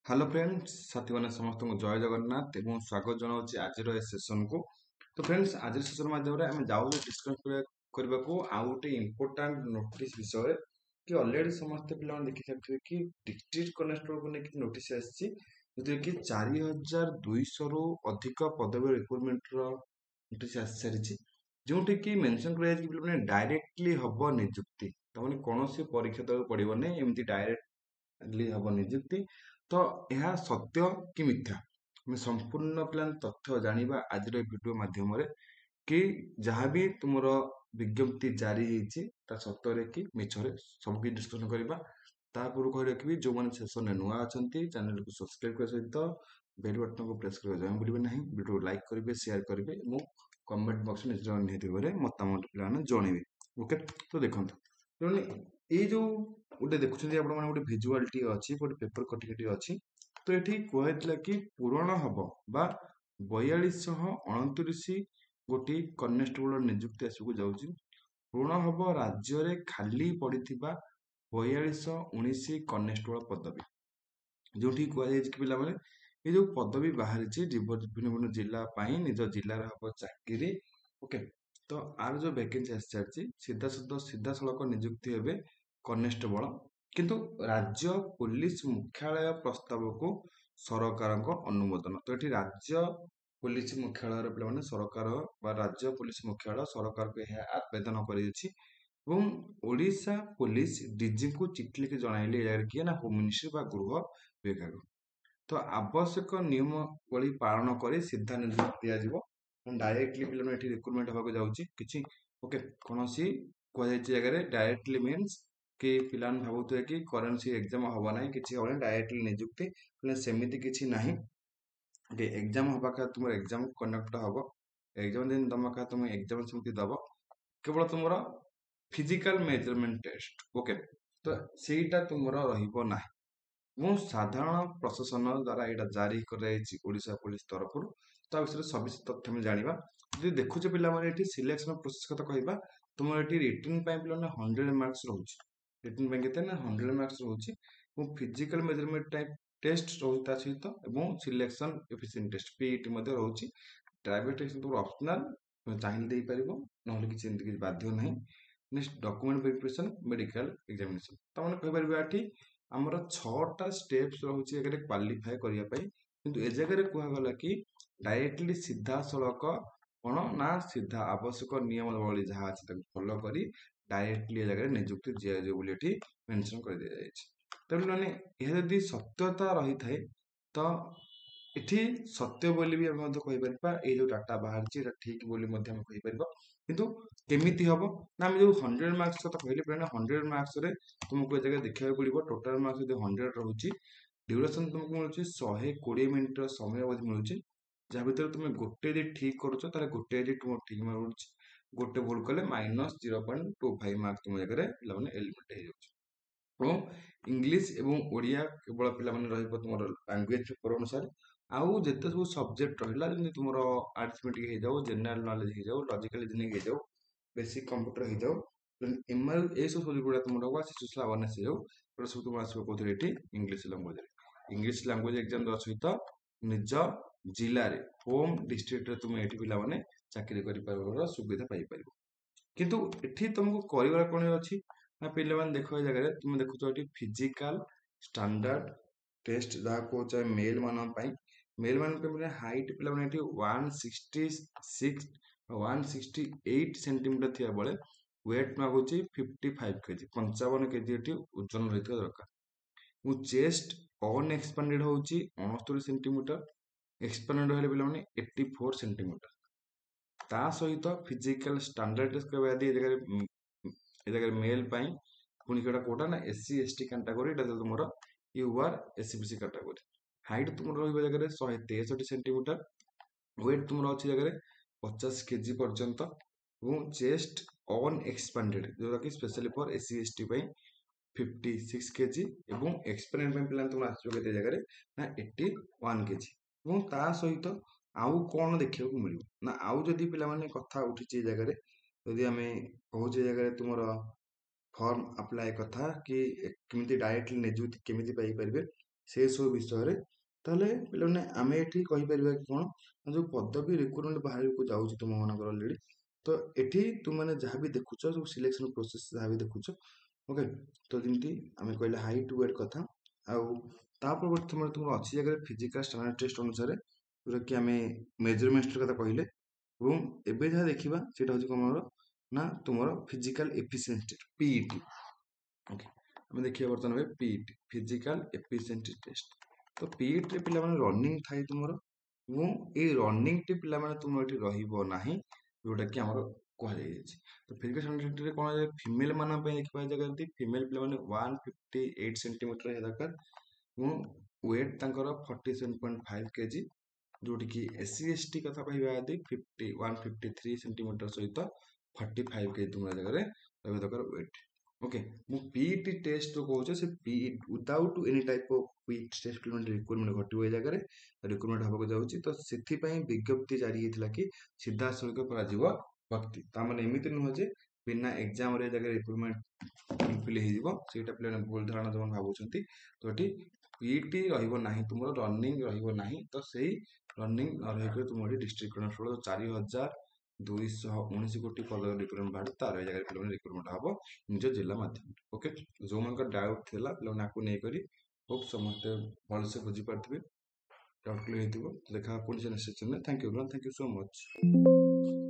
Hello friends साथी मैंने समस्त को जय जगन्नाथ एवं स्वागत जनाऊँ आज सेसन को। तो फ्रेंड्स आज सेसन माध्यम आम जाऊँ डिस्कस करने को आउ गोटे इम्पोर्टाट नोटिस विषय कि ऑलरेडी समस्त पिला देखी सारे कि डिस्ट्रिक्ट कनेस्टेबल को लेकिन नोटिस आसी कि 4200 रु अधिक पदवी रिक्रुटमेंट नोटिस आसी सारी जो मेंशन कर डायरेक्टली हम निजुक्ति तमें कौन परीक्षा देवाक पड़ो नहीं एमती डायरेक्टली हम निजुक्ति। तो यह सत्य कि मिथ्या मैं संपूर्ण प्लान तथ्य जानिबा आज वीडियो माध्यम कि जहाँ भी तुमर विज्ञप्ति जारी होती सत्य कि मिछरे सब किसी डिस्कसन करवा। तापूर्व कही रखी जो मैंने सेसन नुआ अच्छा चैनल को सब्सक्राइब करने सहित बेल बटन को प्रेस करने जमा भूलें नहीं। वीडियो लाइक करेंगे शेयर करेंगे और कमेंट बॉक्स में निज निहती भाव में मतामत पे जनइबे। ओके तो देखो ये जो गोटे देखुं आप गोटे भिजुआलटी अच्छी गोटे पेपर कटिंग अच्छी। तो ये कहला कि पूरण हम बा 4229 गोटी कनेस्टेबल निजुक्ति आसक जाऊँगी। पूर्ण हम राज्य में खाली पड़ी 4219 कनेस्टेबल पदवी जो कहुई पिला ये जो पदवी बाहरी भिन्न भिन्न जिला निज जिलार हम चाकरी। ओके तो आर जो वैकेंसी आसी सीधा सड़क निजुक्ति हे कनेस्टेबल किंतु राज्य पुलिस मुख्यालय प्रस्ताव को सरकार अनुमोदन। तो ये राज्य पुलिस मुख्यालय पे सरकार राज्य पुलिस मुख्यालय सरकार को यह आवेदन करोडिशा पुलिस डीजी को चिठी लिखि जनइले किए ना होम मिनिस्ट्री गृह विभाग। तो आवश्यक नियमावली पालन कर सीधा नियुक्ति दिया डायरेक्टली पे रिक्रुटमेंट होगा जाऊँगी किसी। ओके कौन सी कहुई जगह डायरेक्टली मीन्स कि पिला भावुए कि करेन्सी एग्जाम हम ना कि डायरेक्टली निजुक्ति सेमती किसी ना। एग्जाम हवा क्या तुम एग्जाम कंडक्ट हम एग्जाम दिन दम क्या तुम एग्जाम सेमती दब केवल तुम फिजिकल मेजरमेंट टेस्ट। ओके तो सेटा तुम रहा साधारण प्रशासन द्वारा यहाँ जारी करशा पुलिस तरफ विषय सविशेष तथ्य में जाना। जो देखुचे पे सिलेक्शन प्रोसेस कथा कहवा तुम ये रिटर्न पे 100 मार्क्स रोचे रिटर्न पे के 100 मार्क्स रोचे फिजिकल मेजरमेंट टाइप टेस्ट रोता सहित सिलेक्शन एफिशिएंट टेस्ट पीईटी रोचे। प्राइवेट तुम ऑप्शनल तुम चाहिए दे पार ना किसी बाध्य ना। Next document verification medical examination तमें कहीपर ये आमर 6टा स्टेप्स रोचे क्वालिफाई करने किंतु ए जगह कहगला कि डायरेक्टली सीधा सड़क कौन ना सीधा आवश्यक नियमावली जहाँ अच्छी फॉलो कर डायरेक्टली ए जगह निजुक्ति दिए मेंशन कर दिया जाए। तेणु मैंने यह जदि सत्यता रही थाए तो ये सत्य बोली भी कहीपर ये जो डाटा बाहर ठीक बोली कहीपर किंतु केमिति हम ना जो 100 मार्क्स कथा कहले पे 100 मार्क्स रे तुमको जगह देखा पड़ो टोटाल मार्क्स जो 100 रोचे ड्यूरेशन तुमको मिलूँ 120 मिनिट समय अवधि मिलूँ जहाँ भर तुम गोटे यदि ठीक करुच गोटे यदि तुम ठीक मिलूँ गोटे भूल कले -0.25 मार्क्स तुम जगह पे एलिमेंट हो। इंग्लीश एवं ओडिया केवल पे तुम लांगुएज पेपर अनुसार आउ जिते सब सब्जेक्ट रहा जमी तुम आर्थमेटिक हो जाओ जेनेल नॉलेज हो जाओ लॉजिकल रीजनिंग हो जाओ बेसिक कंप्यूटर हो जाओ एमएल ये सब सब्जेक्ट गुड़ा तुम शिशु अवेयरनेस हो जाओ सब तुम आसो कौन इंग्लीश लैंग्वेज एग्जाम देवा सहित निज जिले में होम डिस्ट्रिक्ट रे तुम ये पे चाकरी कर सुविधा पाइपर किंतु एठी तुमको कर कौन अच्छी ना पे देख जगह तुम देखुच फिजिकल स्टैंडर्ड टेस्ट जहाँ कहे मेल मेल मान हाइट पे 168 सेंटीमीटर थी बेले वेट मागुची 55 केजी 55 केजी ओजन रही दरकार। चेस्ट अनएक्सपांडेड हूँ 69 सेंटीमीटर एक्सपांडेड पे 84 सेंटीमीटर ता सहित फिजिकल स्टैंडर्ड टेस्ट करवा जगह मेल पुणी कौटा ना एससी एसटी कैटेगोरी तुम यूआर एससीबीसी कैटेगोरी हाइट तुम रहा 163 सेंटीमीटर वेट तुम अच्छी जगह 50 केजी पर्यंत चेस्ट अनएक्सपांडेड जोटा कि specially for SC ST 56 KG experiment पे तुम आसो जगह ना 81 केजी ता सहित आउ कौन देखा मिल ना आउ जदि पे कथा उठी जगह जदि आम कहूँ जगह तुम फॉर्म अप्लाई कथा कि केमी डायरेक्टली निजुक्ति केमी पाइपर से सब विषय ताहले पिलाने आमे एठी कहि परिबा कि कोन जो पदवी रिक्रुटमेंट बाहर को जाउछि तुम मानकर ऑलरेडी तो एठी तुम माने जहाँ भी देखुछ जो सिलेक्शन प्रोसेस जहाँ भी देखुछ ओके तो जेमती आमे कहले हाइट वेट कथा आउ ता परवर्ती समय तुम अच्छी जगह फिजिकल स्टैंडर्ड टेस्ट अनुसार जोटा कि आमे मेजरमेंट कथा कहले এবং ଏବେ ଯାହା ଦେଖିବା ସେଇଟା ହଉଛି କଣ ନା ତୁମର ଫିଜିକାଲ ଏଫିସିଏନ୍ସି ପିଇଟି ଓକେ ଆମେ ଦେଖିବା ବର୍ତ୍ତମାନ ଏବେ ପିଇଟି ଫିଜିକାଲ ଏଫିସିଏନ୍ସି ଟେଷ୍ଟ ତ ପିଇଟି ରେ ପିଲାମାନେ ରନିଂ ଥାଏ ତୁମର ଏବଂ ଏଇ ରନିଂ ଟି ପିଲାମାନେ ତୁମର ଏଠି ରହିବ ନାହିଁ ଯୋଉଟା କି ଆମର କୁହାଯାଇଛି ତ ଫିଜିକାଲ ରେ କଣ ଫିମେଲ ମାନଙ୍କ ପାଇଁ ଦେଖିବା ଜାଗା ଯଦି ଫିମେଲ ପିଲାମାନେ 158 ସେଣ୍ଟିମିଟର ହେବା ଦରକାର ଏବଂ ୱେଟ୍ ତାଙ୍କର 47.5 କେଜି जोटी कि एससी एसटी कथा कहवा यदि 153 सेंटीमीटर सहित 45 के तुम जगह रहा दरकार वेट ओके मु पीटी टेस्ट जो कहूँ से पी without any type of PT test recruitment घटो ए जगह रिक्रुटमेंट होगा जाऊँगी तो से विज्ञप्ति जारी होता कि सीधा सड़क कर भक्ति ताने एमती नुह जे बिना एग्जाम जगह रिक्रुटमेंट फिल होटा पे भूल धारणा जो भावुं तो ये पीटी रहा तुम रनिंग रहा तो से रनिंग न रही तुम डिस्ट्रिक्ट कमिशनर 4219 कोटी पद रिक्रुटमेंट बाहर तार जगह पे रिक्रुटमेंट हम निज जिला माध्यम ओके जो मन डाउट थिला पे नहीं होप समस्त भलसे बुझीपारे डाउट क्लियर हो देखा पुणी नेक्स्ट सेक्शन में थैंक यू सो मच।